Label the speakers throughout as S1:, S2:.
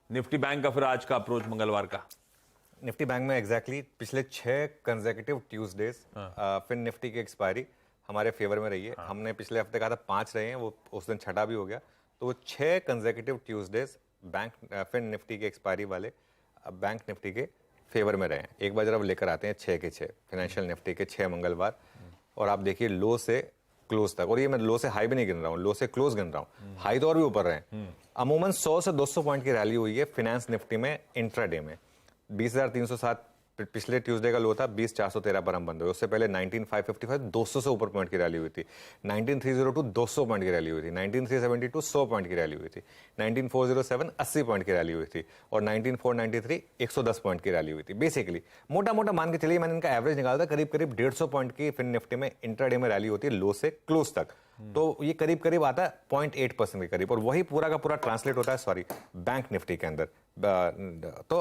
S1: Nifty bank का फिर आज का अप्रोच मंगलवार का?
S2: निफ्टी बैंक में एग्जैक्टली पिछले 6 कंसेक्यूटिव ट्यूसडेज फिर निफ्टी की एक्सपायरी हमारे फेवर में रही है। हमने पिछले हफ्ते कहा था 5 रहे हैं, वो उस दिन छठा भी हो गया। तो वो 6 कंसेक्यूटिव ट्यूसडेज बैंक फिर निफ्टी की एक्सपायरी वाले बैंक निफ्टी के फेवर में रहे हैं। एक बार जरा लेकर आते हैं 6 के 6 फाइनेंशियल निफ्टी के 6 मंगलवार, और आप देखिए लो से क्लोज तक, और ये मैं लो से हाई भी नहीं गिन रहा हूँ, लो से क्लोज गिन रहा हूँ, हाई तो और भी ऊपर रहे हैं। अमूमन 100 से 200 पॉइंट की रैली हुई है फाइनेंस निफ्टी में इंट्राडे में। 20,307 पिछले ट्यूसडे का लो था, 20,413 पर हम बंद हुए। उससे पहले 19,555 200 से ऊपर पॉइंट की रैली हुई थी। 19,302 200 पॉइंट की रैली हुई थी। 19,372 100 पॉइंट की रैली हुई थी। 19,407 80 पॉइंट की रैली हुई थी, और 19,493 110 पॉइंट की रैली हुई थी। बेसिकली मोटा मोटा मान के चलिए, मैंने इनका एवरेज निकाला था, करीब करीब 150 पॉइंट की फिर निफ्टी में इंट्राडे में रैली होती है लो से क्लोज तक। तो ये करीब करीब आता है 0.8% के करीब, और वही पूरा का पूरा ट्रांसलेट होता है बैंक निफ्टी के अंदर। तो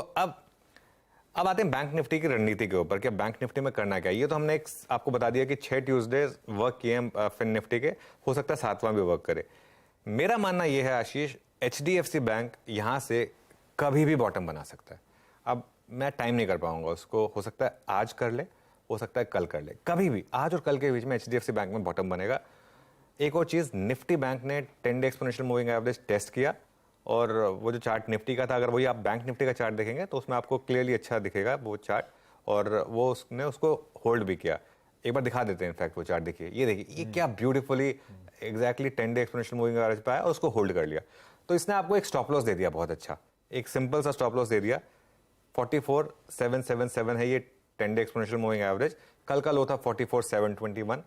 S2: अब आते हैं बैंक निफ्टी की रणनीति के ऊपर, कि बैंक निफ्टी में करना क्या है। ये तो हमने एक आपको बता दिया कि 6 ट्यूसडे वर्क किए हैं फिन निफ्टी के, हो सकता है 7वां भी वर्क करे। मेरा मानना यह है आशीष, एचडीएफसी बैंक यहां से कभी भी बॉटम बना सकता है। अब मैं टाइम नहीं कर पाऊंगा उसको, हो सकता है आज कर ले, हो सकता है कल कर ले, कभी भी आज और कल के बीच में एचडीएफसी बैंक में बॉटम बनेगा। एक और चीज, निफ्टी बैंक ने 10 day exponential moving average test किया, और वो जो चार्ट निफ्टी का था, अगर वही आप बैंक निफ्टी का चार्ट देखेंगे तो उसमें आपको क्लियरली अच्छा दिखेगा वो चार्ट, और वो उसने उसको होल्ड भी किया। एक बार दिखा देते हैं, इनफैक्ट वो चार्ट देखिए, ये देखिए, ये क्या beautifully exactly 10 day exponential moving average पे आया और उसको होल्ड कर लिया। तो इसने आपको एक स्टॉप लॉस दे दिया, बहुत अच्छा, एक सिंपल सा स्टॉप लॉस दे दिया। 44,777 है ये 10 डे एक्सपोनेंशियल मूविंग एवरेज। कल का लो था 44,721,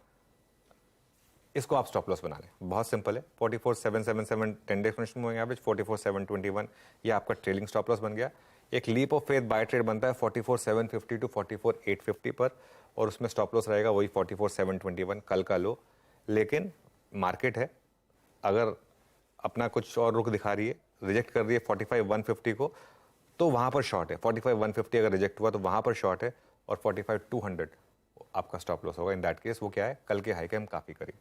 S2: इसको आप स्टॉप लॉस बना लें, बहुत सिंपल है। 44,777 10 डे एक्सपोनेंशियल मूविंग एवरेज, 44,721 ये आपका ट्रेलिंग स्टॉप लॉस बन गया। एक leap of faith buy trade बनता है 44,750 टू 44,850 पर, और उसमें स्टॉप लॉस रहेगा वही 44,721 कल का लो। लेकिन मार्केट है, अगर अपना कुछ और रुख दिखा रही है, रिजेक्ट कर रही है 45,150 को, तो वहां पर शॉर्ट है। 45,150 अगर रिजेक्ट हुआ तो वहां पर शॉर्ट है, और 45,200 आपका स्टॉप लॉस होगा। इन दैट केस वो क्या है, कल के हाई के हम काफी करीब।